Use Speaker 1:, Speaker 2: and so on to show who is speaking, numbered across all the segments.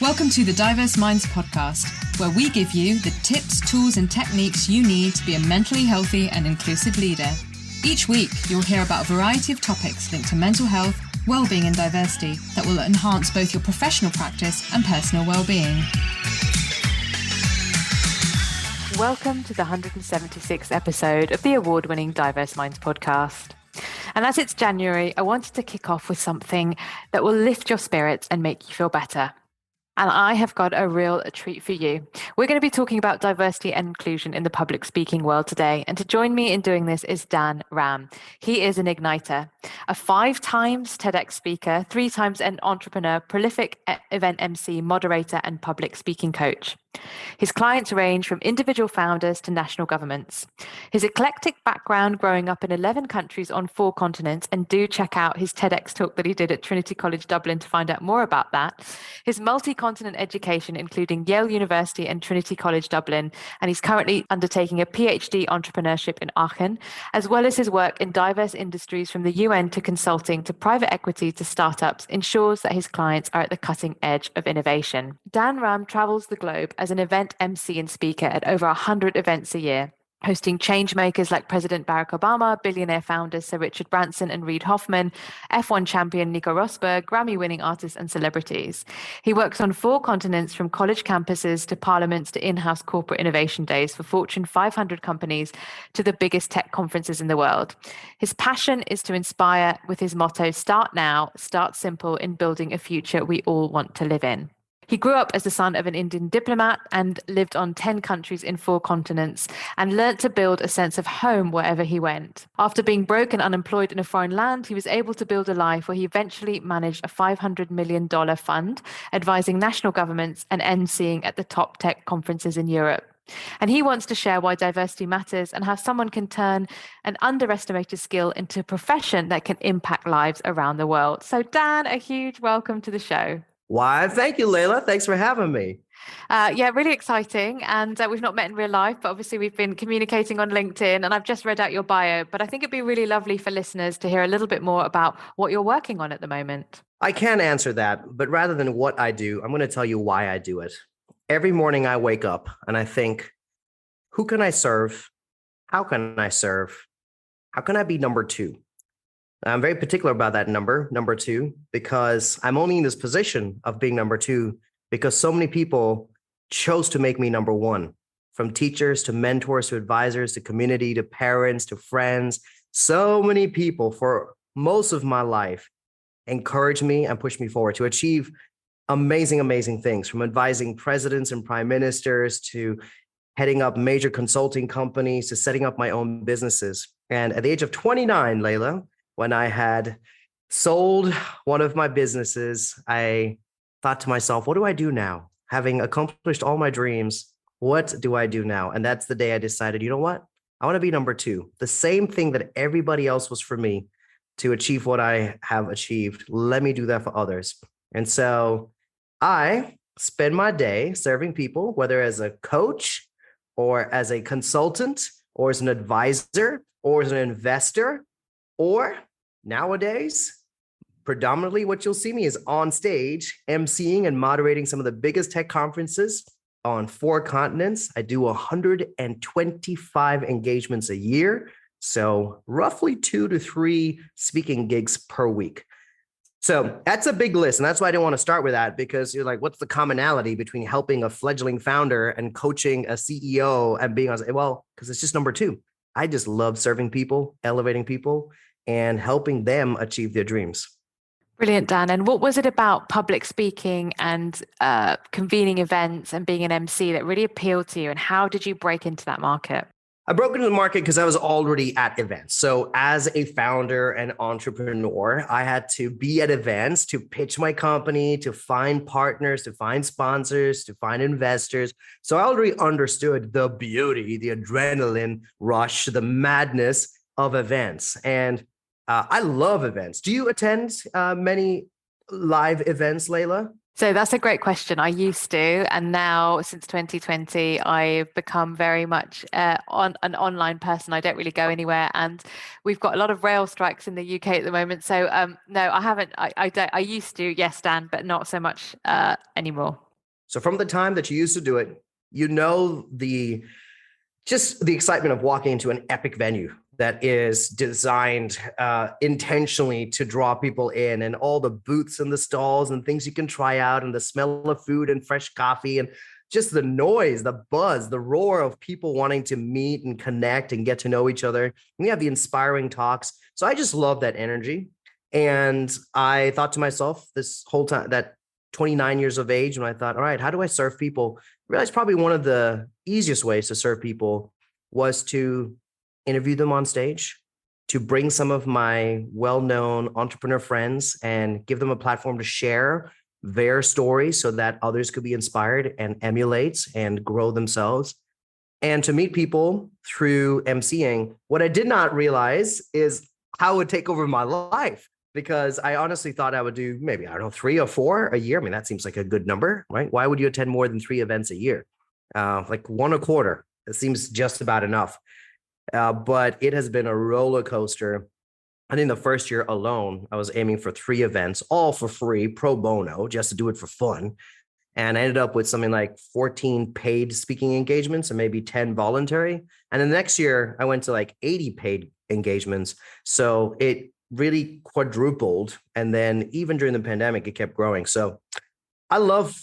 Speaker 1: Welcome to the Diverse Minds podcast, where we give you the tips, tools, and techniques you need to be a mentally healthy and inclusive leader. Each week, you'll hear about a variety of topics linked to mental health, well-being, and diversity that will enhance both your professional practice and personal well-being. Welcome to the 176th episode of the award-winning Diverse Minds podcast. And as it's January, I wanted to kick off with something that will lift your spirits and make you feel better. And I have got a real treat for you. We're going to be talking about diversity and inclusion in the public speaking world today. And to join me in doing this is Dan Ram. He is an igniter, a 5 times TEDx speaker, 3 times an entrepreneur, prolific event MC, moderator, and public speaking coach. His clients range from individual founders to national governments. His eclectic background growing up in 11 countries on 4 continents, and do check out his TEDx talk that he did at Trinity College Dublin to find out more about that. His multi-continent education, including Yale University and Trinity College Dublin, and he's currently undertaking a PhD entrepreneurship in Aachen, as well as his work in diverse industries from the UN to consulting to private equity to startups, ensures that his clients are at the cutting edge of innovation. Dan Ram travels the globe as an event MC and speaker at over 100 events a year, hosting changemakers like President Barack Obama, billionaire founders Sir Richard Branson and Reid Hoffman, F1 champion Nico Rosberg, Grammy-winning artists and celebrities. He works on 4 continents, from college campuses to parliaments to in-house corporate innovation days for Fortune 500 companies to the biggest tech conferences in the world. His passion is to inspire with his motto, "Start now, start simple in building a future we all want to live in." He grew up as the son of an Indian diplomat and lived on 10 countries in 4 continents, and learnt to build a sense of home wherever he went. After being broke and unemployed in a foreign land, he was able to build a life where he eventually managed a $500 million fund, advising national governments and emceeing at the top tech conferences in Europe. And he wants to share why diversity matters and how someone can turn an underestimated skill into a profession that can impact lives around the world. So Dan, a huge welcome to the show.
Speaker 2: Why, thank you, Layla. Thanks for having me.
Speaker 1: Yeah, really exciting. And we've not met in real life, but obviously we've been communicating on LinkedIn, and I've just read out your bio. But I think it'd be really lovely for listeners to hear a little bit more about what you're working on at the moment.
Speaker 2: I can answer that, but rather than what I do, I'm going to tell you why I do it. Every morning I wake up and I think, who can I serve? How can I serve? How can I be number 2? I'm very particular about that number 2, because I'm only in this position of being number 2 because so many people chose to make me number 1, from teachers to mentors to advisors to community to parents to friends. So many people for most of my life encouraged me and pushed me forward to achieve amazing, amazing things, from advising presidents and prime ministers to heading up major consulting companies to setting up my own businesses. And at the age of 29, Layla, when I had sold one of my businesses, I thought to myself, what do I do now? Having accomplished all my dreams, what do I do now? And that's the day I decided, you know what? I want to be number 2. The same thing that everybody else was for me to achieve what I have achieved. Let me do that for others. And so I spend my day serving people, whether as a coach or as a consultant or as an advisor or as an investor, or nowadays, predominantly what you'll see me is on stage, emceeing and moderating some of the biggest tech conferences on 4 continents. I do 125 engagements a year, so roughly 2 to 3 speaking gigs per week. So that's a big list, and that's why I didn't want to start with that, because you're like, what's the commonality between helping a fledgling founder and coaching a CEO and being on? Well, because it's just number 2. I just love serving people, elevating people, and helping them achieve their dreams.
Speaker 1: Brilliant, Dan. And what was it about public speaking and convening events and being an MC that really appealed to you? And how did you break into that market?
Speaker 2: I broke into the market because I was already at events. So as a founder and entrepreneur, I had to be at events to pitch my company, to find partners, to find sponsors, to find investors. So I already understood the beauty, the adrenaline rush, the madness of events. And I love events. Do you attend many live events, Layla?
Speaker 1: So that's a great question. I used to, and now since 2020, I've become very much on an online person. I don't really go anywhere, and we've got a lot of rail strikes in the UK at the moment. So no, I haven't. I don't. I used to, yes, Dan, but not so much anymore.
Speaker 2: So from the time that you used to do it, you know just the excitement of walking into an epic venue that is designed intentionally to draw people in, and all the booths and the stalls and things you can try out, and the smell of food and fresh coffee, and just the noise, the buzz, the roar of people wanting to meet and connect and get to know each other. We have the inspiring talks. So I just love that energy. And I thought to myself this whole time, that 29 years of age, when I thought, all right, how do I serve people? I realized probably one of the easiest ways to serve people was to interview them on stage, to bring some of my well-known entrepreneur friends and give them a platform to share their stories so that others could be inspired and emulate and grow themselves, and to meet people through emceeing. What I did not realize is how it would take over my life, because I honestly thought I would do maybe, I don't know, 3 or 4 a year. I mean, that seems like a good number, right? Why would you attend more than 3 events a year? Like 1 a quarter. It seems just about enough. But it has been a roller coaster. I think the first year alone, I was aiming for 3 events, all for free, pro bono, just to do it for fun. And I ended up with something like 14 paid speaking engagements and maybe 10 voluntary. And then the next year, I went to like 80 paid engagements. So it really quadrupled. And then even during the pandemic, it kept growing. So I love,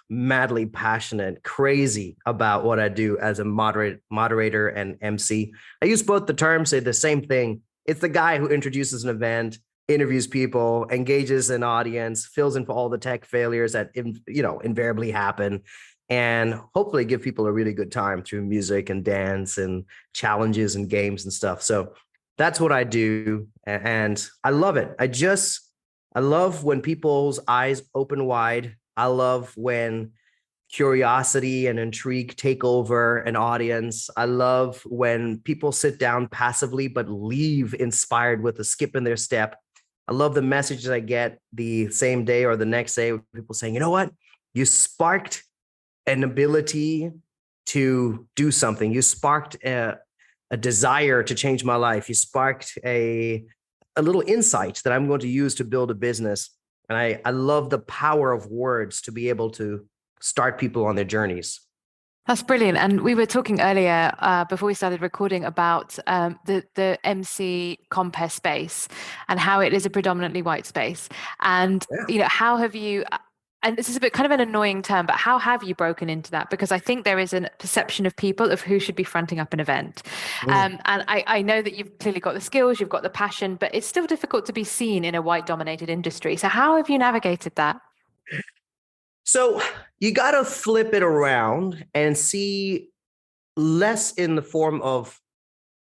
Speaker 2: madly passionate, crazy about what I do as a moderator and MC. I use both the terms, say the same thing. It's the guy who introduces an event, interviews people, engages an audience, fills in for all the tech failures that invariably happen, and hopefully give people a really good time through music and dance and challenges and games and stuff. So that's what I do, and I love it. I love when people's eyes open wide. I love when curiosity and intrigue take over an audience. I love when people sit down passively but leave inspired with a skip in their step. I love the messages I get the same day or the next day with people saying, you know what? You sparked an ability to do something. You sparked a desire to change my life. You sparked a little insight that I'm going to use to build a business. And I love the power of words to be able to start people on their journeys.
Speaker 1: That's brilliant. And we were talking earlier before we started recording about the MC compere space and how it is a predominantly white space. And, how have you, and this is a bit kind of an annoying term, but how have you broken into that? Because I think there is a perception of people of who should be fronting up an event. And I know that you've clearly got the skills, you've got the passion, but it's still difficult to be seen in a white dominated industry. So how have you navigated that?
Speaker 2: So you got to flip it around and see less in the form of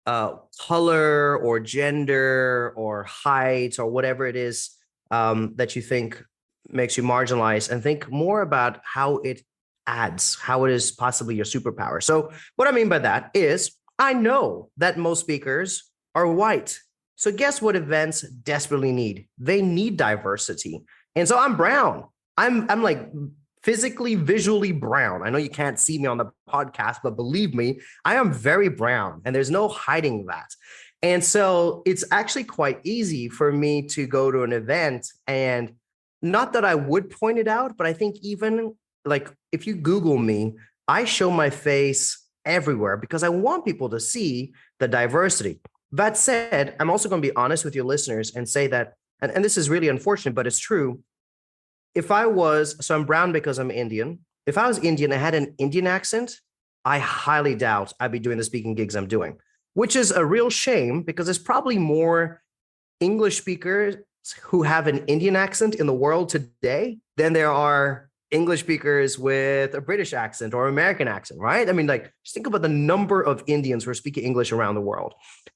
Speaker 2: color or gender or height or whatever it is that you think makes you marginalized, and think more about how it adds, how it is possibly your superpower. So what I mean by that is I know that most speakers are white. So guess what events desperately need? They need diversity. And so I'm brown. I'm like physically, visually brown. I know you can't see me on the podcast, but believe me, I am very brown, and there's no hiding that. And so it's actually quite easy for me to go to an event, and not that I would point it out, but I think even like if you Google me, I show my face everywhere because I want people to see the diversity. That said, I'm also going to be honest with your listeners and say that, and this is really unfortunate, but it's true. So I'm brown because I'm Indian. If I was Indian, I had an Indian accent, I highly doubt I'd be doing the speaking gigs I'm doing, which is a real shame because there's probably more English speakers who have an Indian accent in the world today than there are English speakers with a British accent or American accent, right? I mean, like, just think about the number of Indians who are speaking English around the world.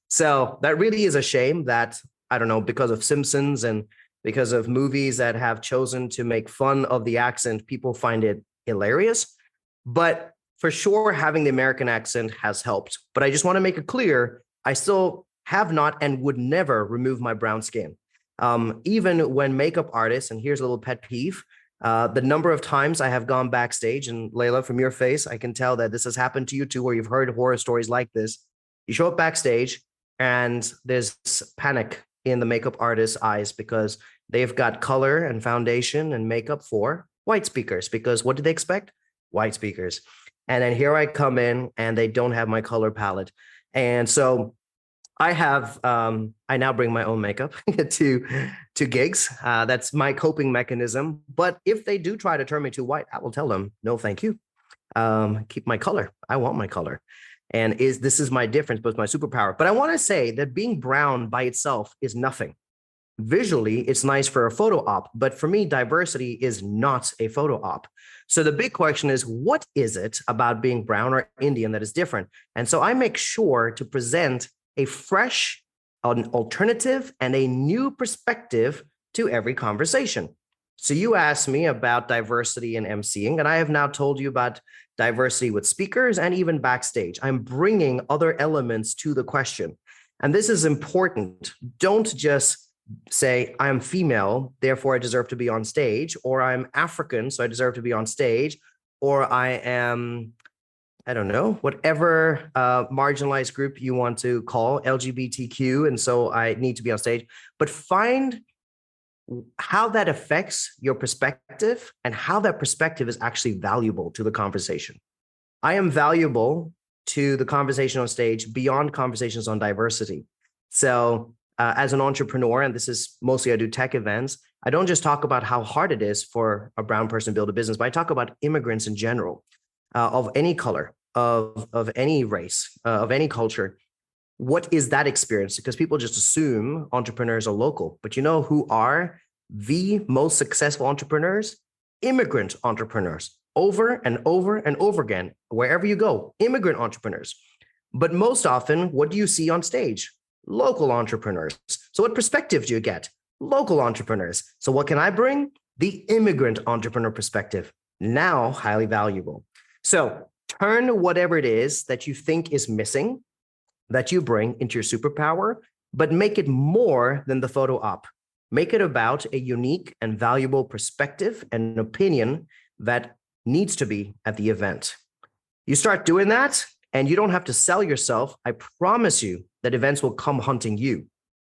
Speaker 2: So that really is a shame that, I don't know, because of Simpsons and because of movies that have chosen to make fun of the accent, people find it hilarious. But for sure, having the American accent has helped. But I just want to make it clear, I still have not and would never remove my brown skin. Even when makeup artists, and here's a little pet peeve, the number of times I have gone backstage, and Layla, from your face, I can tell that this has happened to you too, where you've heard horror stories like this. You show up backstage and there's panic in the makeup artist's eyes because they've got color and foundation and makeup for white speakers, because what do they expect? White speakers. And then here I come in and they don't have my color palette. And so I now bring my own makeup to gigs. That's my coping mechanism. But if they do try to turn me to white, I will tell them, no, thank you. Keep my color. I want my color. And this is my difference, but it's my superpower. But I want to say that being brown by itself is nothing. Visually, it's nice for a photo op, but for me, diversity is not a photo op. So the big question is, what is it about being brown or Indian that is different? And so I make sure to present a fresh, an alternative, and a new perspective to every conversation. So you asked me about diversity in emceeing, and I have now told you about diversity with speakers and even backstage. I'm bringing other elements to the question. And this is important. Don't just say, I'm female, therefore I deserve to be on stage, or I'm African, so I deserve to be on stage, or I am, I don't know, whatever marginalized group you want to call LGBTQ, and so I need to be on stage. But find how that affects your perspective and how that perspective is actually valuable to the conversation. I am valuable to the conversation on stage beyond conversations on diversity. So as an entrepreneur, and this is mostly I do tech events, I don't just talk about how hard it is for a brown person to build a business, but I talk about immigrants in general, of any color, of any race, of any culture. What is that experience? Because people just assume entrepreneurs are local, but you know who are the most successful entrepreneurs? Immigrant entrepreneurs, over and over and over again, wherever you go, immigrant entrepreneurs. But most often, what do you see on stage? Local entrepreneurs. So what perspective do you get? Local entrepreneurs. So what can I bring? The immigrant entrepreneur perspective, now highly valuable. So turn whatever it is that you think is missing, that you bring into your superpower, but make it more than the photo op. Make it about a unique and valuable perspective and an opinion that needs to be at the event. You start doing that, and you don't have to sell yourself. I promise you that events will come hunting you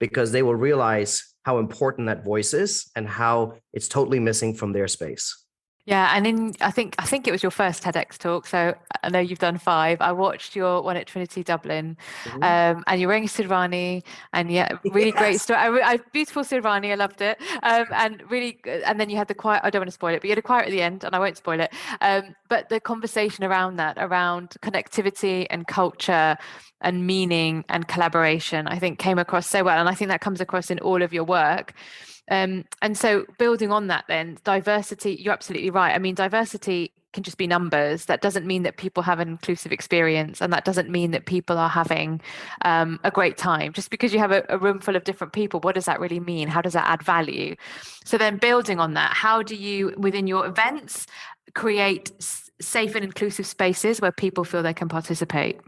Speaker 2: because they will realize how important that voice is and how it's totally missing from their space.
Speaker 1: Yeah, and I think it was your first TEDx talk. So I know you've done 5. I watched your one at Trinity Dublin, and you're wearing a Sirvani, and really great story. Beautiful Sirvani, I loved it, and really. And then you had the quiet. I don't want to spoil it, but you had a quiet at the end, and I won't spoil it. But the conversation around that, around connectivity and culture and meaning and collaboration, I think came across so well, and I think that comes across in all of your work. And so building on that, then diversity, you're absolutely right. I mean, diversity can just be numbers. That doesn't mean that people have an inclusive experience, and that doesn't mean that people are having a great time. Just because you have a room full of different people, what does that really mean? How does that add value? So then building on that, how do you, within your events, create safe and inclusive spaces where people feel they can participate?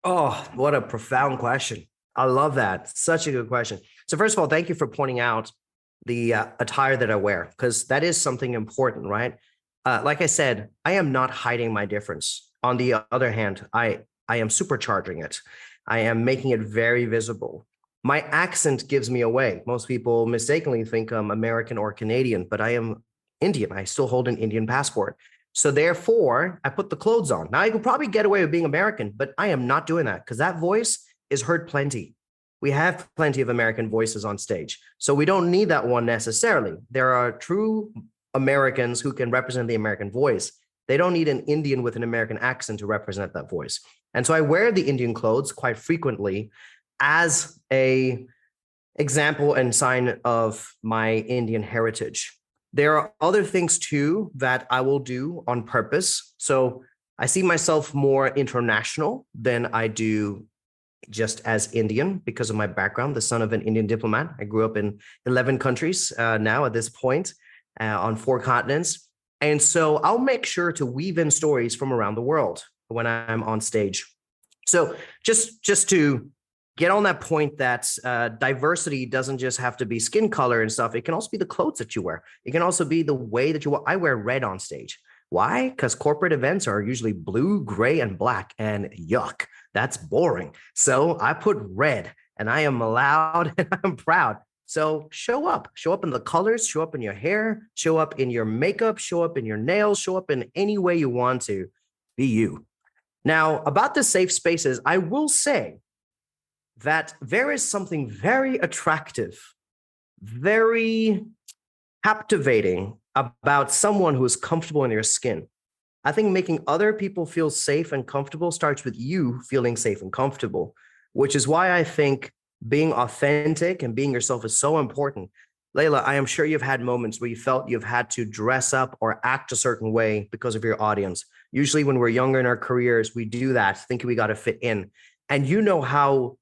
Speaker 2: Oh, what a profound question. I love that. Such a good question. So first of all, thank you for pointing out the attire that I wear, because that is something important, right? Like I said, I am not hiding my difference. On the other hand, I am supercharging it. I am making it very visible. My accent gives me away. Most people mistakenly think I'm American or Canadian, but I am Indian. I still hold an Indian passport. So therefore, I put the clothes on. Now, I could probably get away with being American, but I am not doing that because that voice is heard plenty. We have plenty of American voices on stage. So we don't need that one necessarily. There are true Americans who can represent the American voice. They don't need an Indian with an American accent to represent that voice. And so I wear the Indian clothes quite frequently as an example and sign of my Indian heritage. There are other things too that I will do on purpose. So I see myself more international than I do just as Indian because of my background, the son of an Indian diplomat. I grew up in 11 countries now at this point on 4 continents. And so I'll make sure to weave in stories from around the world when I'm on stage. So just to get on that point that diversity doesn't just have to be skin color and stuff. It can also be the clothes that you wear. It can also be the way that you wear. I wear red on stage. Why? Because corporate events are usually blue, gray, and black, and yuck, that's boring. So I put red, and I am loud and I'm proud. So show up in the colors, show up in your hair, show up in your makeup, show up in your nails, show up in any way you want to. Be you. Now, about the safe spaces, I will say that there is something very attractive, very captivating about someone who is comfortable in your skin. I think making other people feel safe and comfortable starts with you feeling safe and comfortable, which is why I think being authentic and being yourself is so important. Layla, I am sure you've had moments where you felt you've had to dress up or act a certain way because of your audience. Usually when we're younger in our careers, we do that, thinking we got to fit in. And you know how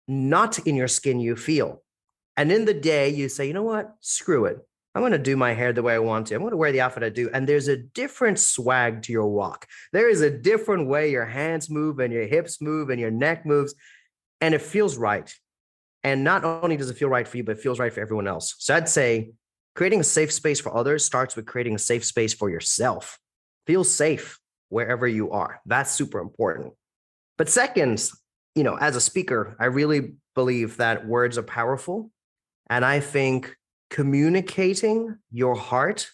Speaker 2: not in your skin you feel. And in the day, you say, you know what? Screw it. I'm going to do my hair the way I want to. I'm going to wear the outfit I do. And there's a different swag to your walk. There is a different way your hands move and your hips move and your neck moves. And it feels right. And not only does it feel right for you, but it feels right for everyone else. So I'd say creating a safe space for others starts with creating a safe space for yourself. Feel safe wherever you are. That's super important. But second, as a speaker, I really believe that words are powerful. And I think communicating your heart,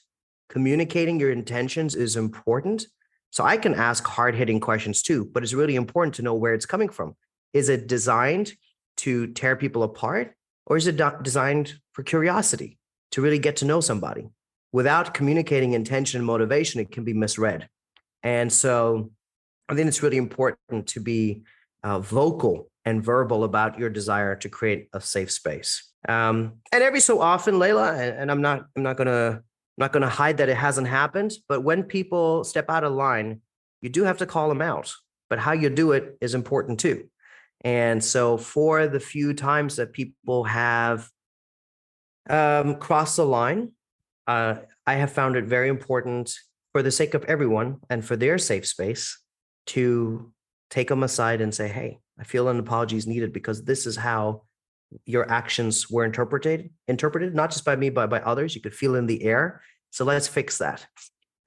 Speaker 2: communicating your intentions is important. So I can ask hard-hitting questions too, but it's really important to know where it's coming from. Is it designed to tear people apart, or is it designed for curiosity, to really get to know somebody? Without communicating intention and motivation, it can be misread. And so I think it's really important to be vocal and verbal about your desire to create a safe space. And every so often, Layla, and I'm not gonna hide that it hasn't happened, but when people step out of line, you do have to call them out. But how you do it is important too. And so for the few times that people have crossed the line, I have found it very important, for the sake of everyone and for their safe space, to take them aside and say, hey, I feel an apology is needed because this is how your actions were interpreted, not just by me, but by others. You could feel in the air. So let's fix that.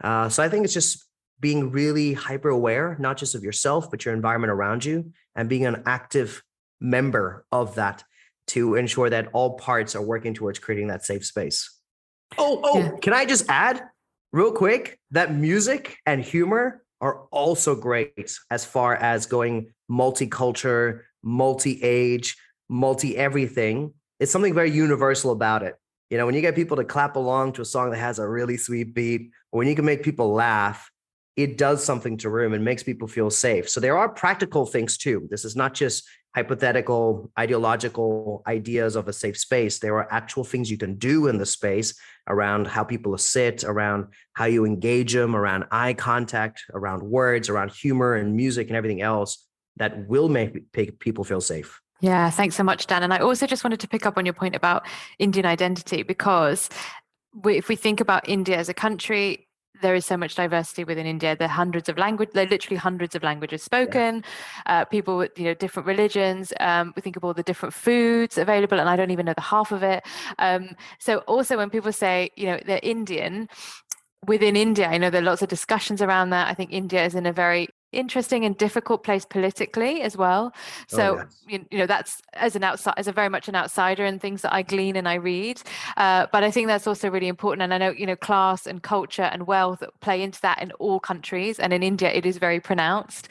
Speaker 2: So I think it's just being really hyper aware, not just of yourself, but your environment around you, and being an active member of that to ensure that all parts are working towards creating that safe space. Yeah. Can I just add real quick that music and humor are also great as far as going multicultural, multi-age, multi-everything. It's something very universal about it. When you get people to clap along to a song that has a really sweet beat, or when you can make people laugh, it does something to room and makes people feel safe. So there are practical things too. This is not just hypothetical, ideological ideas of a safe space. There are actual things you can do in the space around how people sit, around how you engage them, around eye contact, around words, around humor and music and everything else that will make people feel safe.
Speaker 1: Yeah, thanks so much, Dan. And I also just wanted to pick up on your point about Indian identity, because if we think about India as a country, there is so much diversity within India. There are literally hundreds of languages spoken, people with different religions. We think of all the different foods available, and I don't even know the half of it. So also when people say, they're Indian, within India, I know there are lots of discussions around that. I think India is in a very interesting and difficult place politically as well. So, that's as very much an outsider, and things that I glean and I read. But I think that's also really important. And I know, class and culture and wealth play into that in all countries. And in India, it is very pronounced.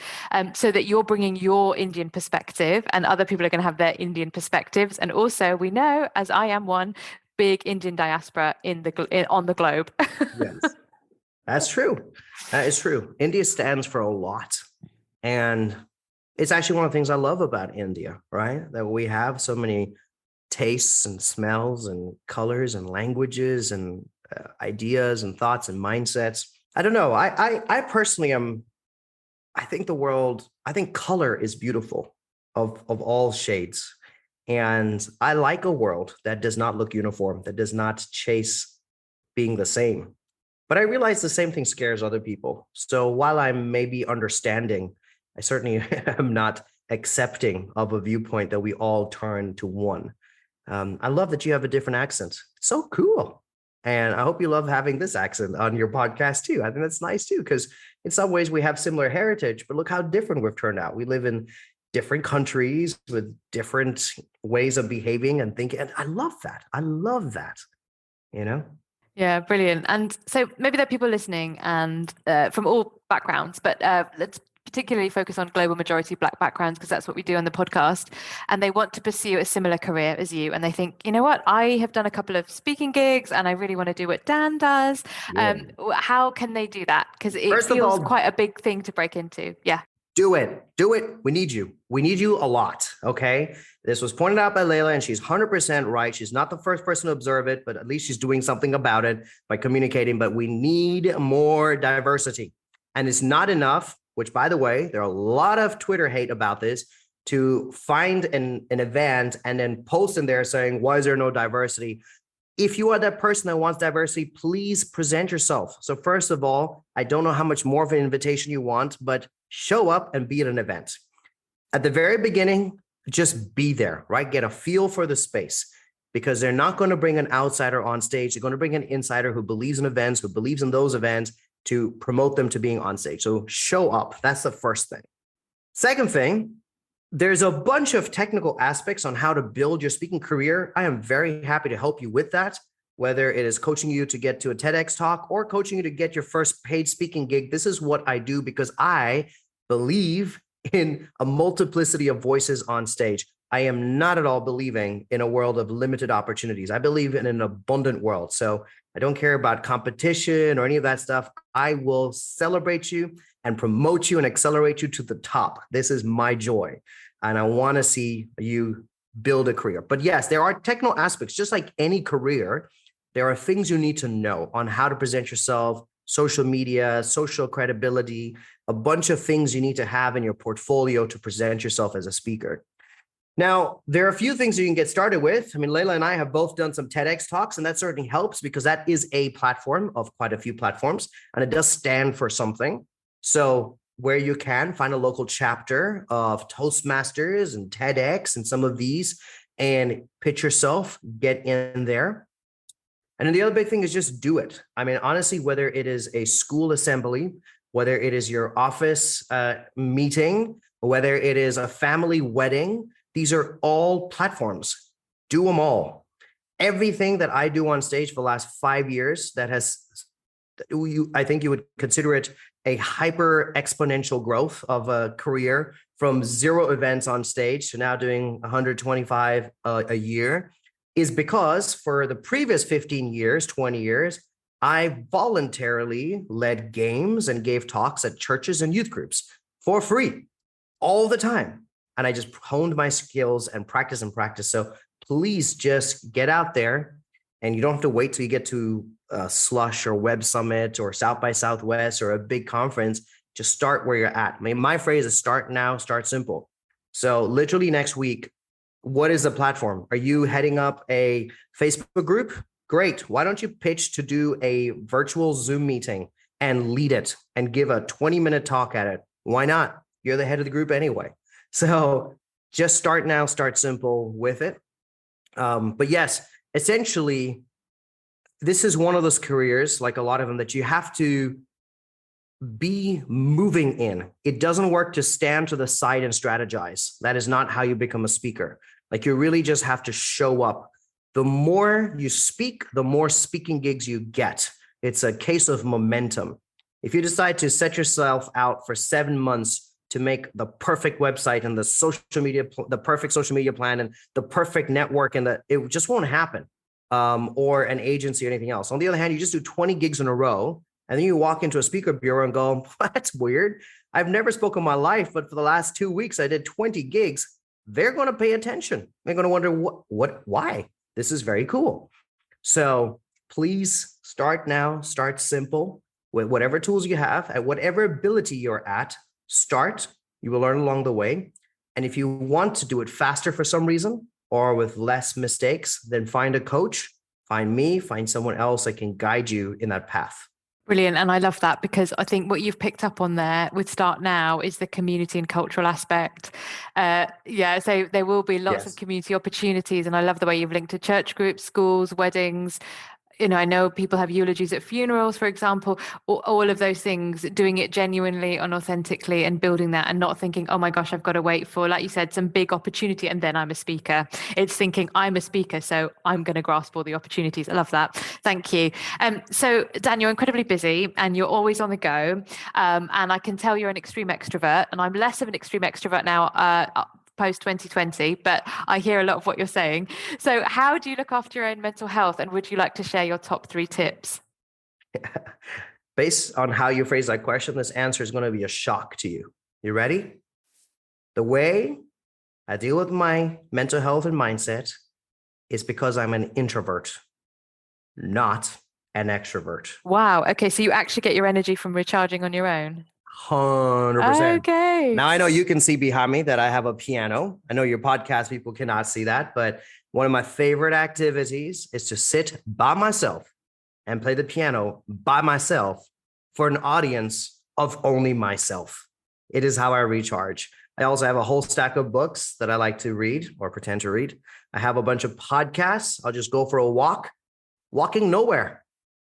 Speaker 1: So that you're bringing your Indian perspective, and other people are going to have their Indian perspectives. And also, we know, as I am one, big Indian diaspora on the globe.
Speaker 2: Yes. That's true. That is true. India stands for a lot. And it's actually one of the things I love about India, right? That we have so many tastes and smells and colors and languages and ideas and thoughts and mindsets. I don't know. I personally I think color is beautiful of all shades. And I like a world that does not look uniform, that does not chase being the same. But I realize the same thing scares other people. So while I'm maybe understanding, I certainly am not accepting of a viewpoint that we all turn to one. I love that you have a different accent. It's so cool. And I hope you love having this accent on your podcast too. I think that's nice too, because in some ways we have similar heritage, but look how different we've turned out. We live in different countries with different ways of behaving and thinking. And I love that. I love that, you know?
Speaker 1: Yeah, brilliant. And so maybe there are people listening and from all backgrounds, but let's particularly focus on global majority Black backgrounds because that's what we do on the podcast. And they want to pursue a similar career as you. And they think, you know what, I have done a couple of speaking gigs and I really want to do what Dan does.
Speaker 2: Yeah.
Speaker 1: How can they do that? Because it
Speaker 2: First of
Speaker 1: feels
Speaker 2: all,
Speaker 1: quite a big thing to break into. Yeah.
Speaker 2: do it. Do it. We need you. We need you a lot. Okay. This was pointed out by Layla, and she's 100% right. She's not the first person to observe it, but at least she's doing something about it by communicating. But we need more diversity. And it's not enough, which, by the way, there are a lot of Twitter hate about this, to find an event and then post in there saying, why is there no diversity? If you are that person that wants diversity, please present yourself. So first of all, I don't know how much more of an invitation you want, but show up and be at an event. At the very beginning, just be there, right? Get a feel for the space, because they're not going to bring an outsider on stage. They're going to bring an insider who believes in events, who believes in those events to promote them to being on stage. So show up. That's the first thing. Second thing, there's a bunch of technical aspects on how to build your speaking career. I am very happy to help you with that, whether it is coaching you to get to a TEDx talk or coaching you to get your first paid speaking gig. This is what I do because I believe in a multiplicity of voices on stage. I am not at all believing in a world of limited opportunities. I believe in an abundant world. So I don't care about competition or any of that stuff. I will celebrate you and promote you and accelerate you to the top. This is my joy. And I want to see you build a career. But yes, there are technical aspects, just like any career. There are things you need to know on how to present yourself, social media, social credibility, a bunch of things you need to have in your portfolio to present yourself as a speaker. Now, there are a few things you can get started with. I mean, Layla and I have both done some TEDx talks, and that certainly helps because that is a platform of quite a few platforms, and it does stand for something. So where you can find a local chapter of Toastmasters and TEDx and some of these and pitch yourself, get in there. And then the other big thing is just do it. I mean, honestly, whether it is a school assembly, whether it is your office meeting, whether it is a family wedding, these are all platforms. Do them all. Everything that I do on stage for the last 5 years that has, I think you would consider it a hyper exponential growth of a career from 0 events on stage to now doing 125 a year, is because for the previous 15 years, 20 years, I voluntarily led games and gave talks at churches and youth groups for free all the time. And I just honed my skills and practice. So please just get out there, and you don't have to wait till you get to Slush or Web Summit or South by Southwest or a big conference. Just start where you're at. I mean, my phrase is start now, start simple. So literally next week, what is the platform? Are you heading up a Facebook group? Great. Why don't you pitch to do a virtual Zoom meeting and lead it and give a 20-minute talk at it? Why not? You're the head of the group anyway. So just start now, start simple with it. But yes, essentially, this is one of those careers, like a lot of them, that you have to be moving in. It doesn't work to stand to the side and strategize. That is not how you become a speaker. Like, you really just have to show up. The more you speak, the more speaking gigs you get. It's a case of momentum. If you decide to set yourself out for 7 months to make the perfect website and the perfect social media plan and the perfect network, and it just won't happen. Or an agency or anything else. On the other hand, you just do 20 gigs in a row, and then you walk into a speaker bureau and go, that's weird. I've never spoken in my life, but for the last 2 weeks, I did 20 gigs. They're going to pay attention. They're going to wonder why. This is very cool. So please start now, start simple with whatever tools you have, at whatever ability you're at. Start. You will learn along the way. And if you want to do it faster for some reason or with less mistakes, then find a coach, find me, find someone else that can guide you in that path.
Speaker 1: Brilliant. And I love that, because I think what you've picked up on there with Start Now is the community and cultural aspect. So there will be lots of community opportunities. And I love the way you've linked to church groups, schools, weddings. I know people have eulogies at funerals, for example, all of those things, doing it genuinely and authentically and building that and not thinking, oh my gosh, I've got to wait for, like you said, some big opportunity and then I'm a speaker. It's thinking I'm a speaker, so I'm going to grasp all the opportunities. I love that. Thank you. So Dan, you're incredibly busy and you're always on the go. And I can tell you're an extreme extrovert, and I'm less of an extreme extrovert now, post 2020, but I hear a lot of what you're saying. So how do you look after your own mental health? And would you like to share your top 3 tips?
Speaker 2: Based on how you phrase that question, this answer is going to be a shock to you. You ready? The way I deal with my mental health and mindset is because I'm an introvert, not an extrovert.
Speaker 1: Wow. Okay. So you actually get your energy from recharging on your own.
Speaker 2: 100%.
Speaker 1: Okay.
Speaker 2: Now, I know you can see behind me that I have a piano. I know your podcast people cannot see that, but one of my favorite activities is to sit by myself and play the piano by myself for an audience of only myself. It is how I recharge. I also have a whole stack of books that I like to read or pretend to read. I have a bunch of podcasts. I'll just go for a walk, walking nowhere,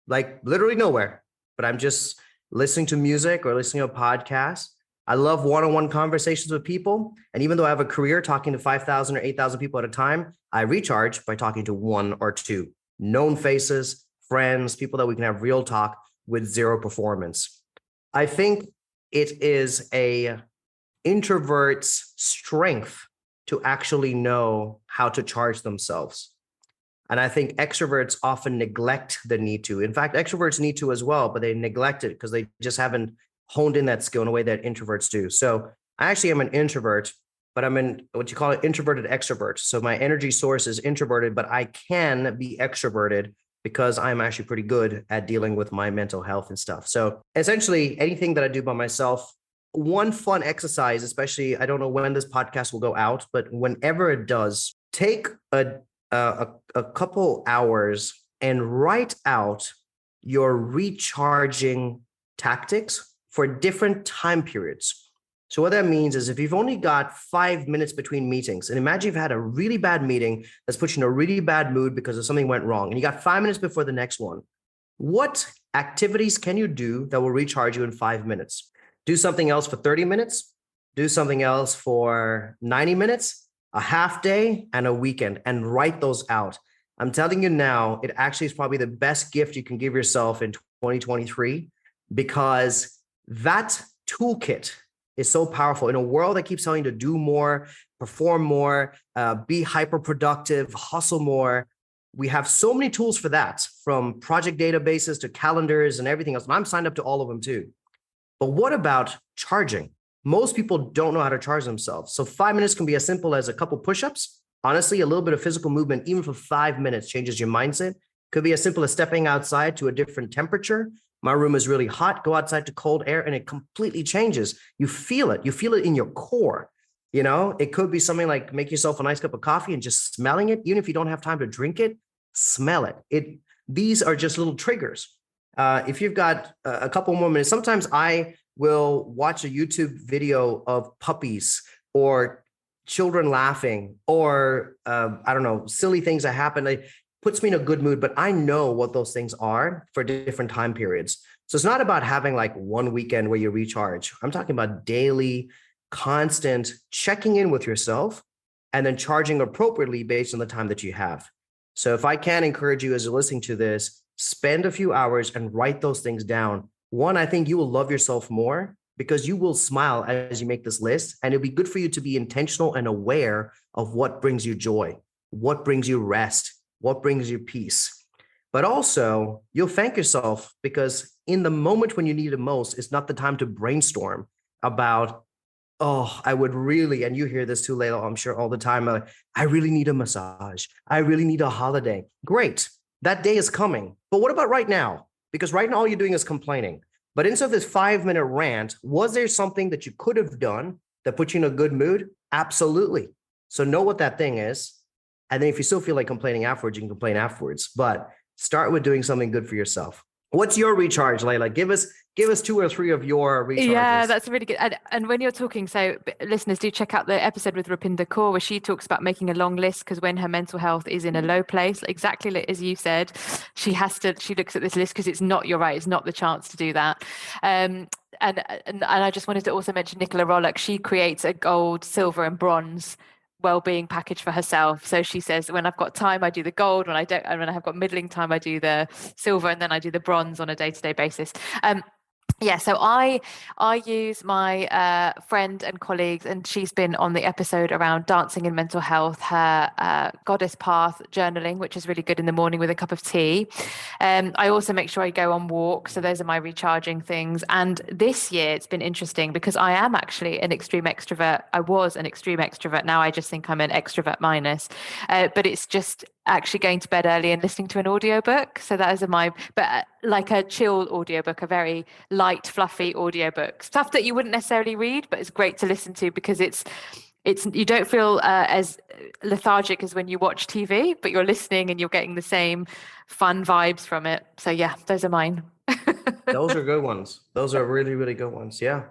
Speaker 2: like literally nowhere, but I'm just listening to music or listening to a podcast. I love one-on-one conversations with people. And even though I have a career talking to 5,000 or 8,000 people at a time, I recharge by talking to 1 or 2 known faces, friends, people that we can have real talk with zero performance. I think it is a introvert's strength to actually know how to charge themselves. And I think extroverts often neglect the need to. In fact, extroverts need to as well, but they neglect it because they just haven't honed in that skill in a way that introverts do. So I actually am an introvert, but I'm in what you call an introverted extrovert. So my energy source is introverted, but I can be extroverted because I'm actually pretty good at dealing with my mental health and stuff. So essentially anything that I do by myself, one fun exercise, especially, I don't know when this podcast will go out, but whenever it does, take a couple hours and write out your recharging tactics for different time periods. So what that means is if you've only got 5 minutes between meetings, and imagine you've had a really bad meeting that's put you in a really bad mood because of something went wrong, and you got 5 minutes before the next one, what activities can you do that will recharge you in 5 minutes? Do something else for 30 minutes, do something else for 90 minutes, a half day, and a weekend, and write those out. I'm telling you now, it actually is probably the best gift you can give yourself in 2023, because that toolkit is so powerful in a world that keeps telling you to do more, perform more, be hyper productive, hustle more. We have so many tools for that, from project databases to calendars and everything else. And I'm signed up to all of them too. But what about charging? Most people don't know how to charge themselves. So 5 minutes can be as simple as a couple push-ups. Honestly, a little bit of physical movement, even for 5 minutes, changes your mindset. Could be as simple as stepping outside to a different temperature. My room is really hot. Go outside to cold air and it completely changes. You feel it. You feel it in your core. You know, it could be something like make yourself a nice cup of coffee and just smelling it. Even if you don't have time to drink it, smell it. These are just little triggers. If you've got a couple more minutes, sometimes I will watch a YouTube video of puppies or children laughing or, I don't know, silly things that happen. It puts me in a good mood, but I know what those things are for different time periods. So it's not about having like one weekend where you recharge. I'm talking about daily, constant checking in with yourself and then charging appropriately based on the time that you have. So if I can encourage you as you're listening to this, spend a few hours and write those things down. One, I think you will love yourself more because you will smile as you make this list, and it'll be good for you to be intentional and aware of what brings you joy, what brings you rest, what brings you peace. But also, you'll thank yourself because in the moment when you need it most, it's not the time to brainstorm about, oh, I would really, and you hear this too, Layla, I'm sure all the time, I really need a massage. I really need a holiday. Great. That day is coming. But what about right now? Because right now, all you're doing is complaining. But instead of this 5-minute rant, was there something that you could have done that put you in a good mood? Absolutely. So know what that thing is. And then if you still feel like complaining afterwards, you can complain afterwards. But start with doing something good for yourself. What's your recharge, Layla? Give us 2 or 3 of your recharges.
Speaker 1: Yeah, that's really good. And when you're talking, so listeners, do check out the episode with Rupinder Kaur, where she talks about making a long list, because when her mental health is in a low place, exactly as you said, she looks at this list, because it's not the chance to do that. And I just wanted to also mention Nicola Rollock. She creates a gold, silver and bronze well-being package for herself. So she says, when I've got time, I do the gold. When I don't, and when I have got middling time, I do the silver, and then I do the bronze on a day-to-day basis. Yeah, so I use my friend and colleagues, and she's been on the episode around dancing and mental health, her goddess path journaling, which is really good in the morning with a cup of tea. I also make sure I go on walks. So those are my recharging things. And this year it's been interesting because I am actually an extreme extrovert. I was an extreme extrovert. Now I just think I'm an extrovert minus. But it's just actually going to bed early and listening to an audiobook. So that is but like a chill audiobook, a very light, fluffy audiobook, stuff that you wouldn't necessarily read, but it's great to listen to because it's you don't feel as lethargic as when you watch TV, but you're listening and you're getting the same fun vibes from it. So yeah, those are mine.
Speaker 2: Those are good ones. Those are really, really good ones. Yeah.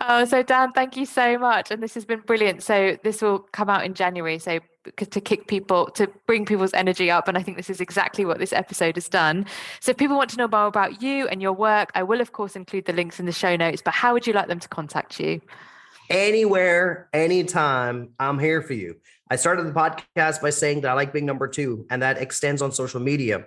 Speaker 1: Oh, so Dan, thank you so much. And this has been brilliant. So this will come out in January. So to bring people's energy up. And I think this is exactly what this episode has done. So if people want to know more about you and your work, I will, of course, include the links in the show notes. But how would you like them to contact you?
Speaker 2: Anywhere, anytime, I'm here for you. I started the podcast by saying that I like being number 2, and that extends on social media.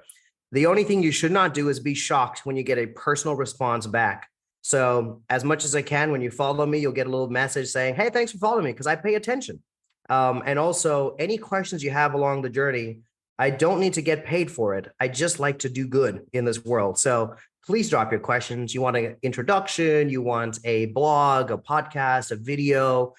Speaker 2: The only thing you should not do is be shocked when you get a personal response back. So as much as I can, when you follow me, you'll get a little message saying, hey, thanks for following me, because I pay attention. And also any questions you have along the journey, I don't need to get paid for it. I just like to do good in this world. So please drop your questions. You want an introduction, you want a blog, a podcast, a video,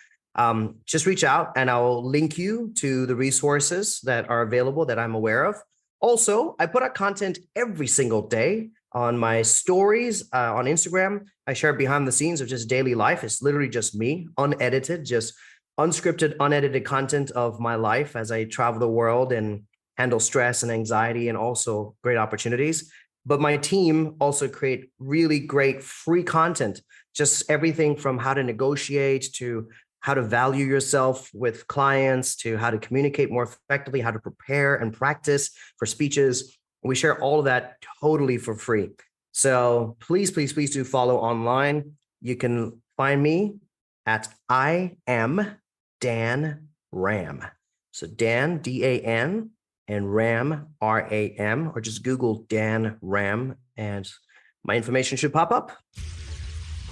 Speaker 2: just reach out and I'll link you to the resources that are available that I'm aware of. Also, I put out content every single day on my stories on Instagram. I share behind the scenes of just daily life. It's literally just me, unedited, just unscripted, unedited content of my life as I travel the world and handle stress and anxiety and also great opportunities. But my team also create really great free content, just everything from how to negotiate to how to value yourself with clients to how to communicate more effectively, how to prepare and practice for speeches. We share all of that totally for free. So please, please, please do follow online. You can find me at I am Dan Ram. So Dan, D-A-N, and Ram, R-A-M, or just Google Dan Ram and my information should pop up.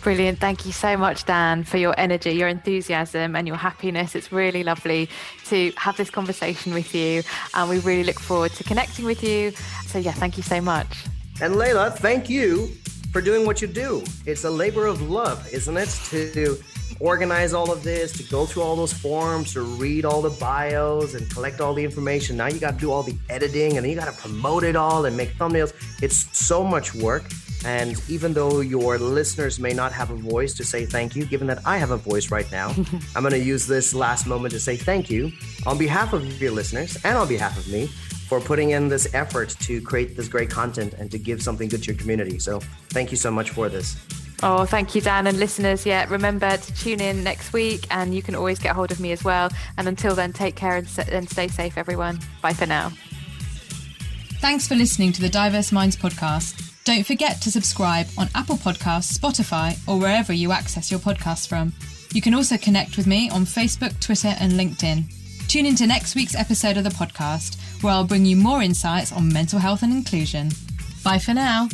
Speaker 1: Brilliant. Thank you so much, Dan, for your energy, your enthusiasm and your happiness. It's really lovely to have this conversation with you. And we really look forward to connecting with you. So yeah, thank you so much.
Speaker 2: And Layla, thank you for doing what you do. It's a labor of love, isn't it? To organize all of this, to go through all those forms, to read all the bios and collect all the information. Now you got to do all the editing and then you got to promote it all and make thumbnails. It's so much work. And even though your listeners may not have a voice to say thank you, given that I have a voice right now, I'm going to use this last moment to say thank you on behalf of your listeners and on behalf of me for putting in this effort to create this great content and to give something good to your community. So thank you so much for this.
Speaker 1: Oh, thank you, Dan. And listeners, remember to tune in next week and you can always get hold of me as well. And until then, take care and stay safe, everyone. Bye for now.
Speaker 3: Thanks for listening to the Diverse Minds podcast. Don't forget to subscribe on Apple Podcasts, Spotify, or wherever you access your podcasts from. You can also connect with me on Facebook, Twitter, and LinkedIn. Tune into next week's episode of the podcast, where I'll bring you more insights on mental health and inclusion. Bye for now.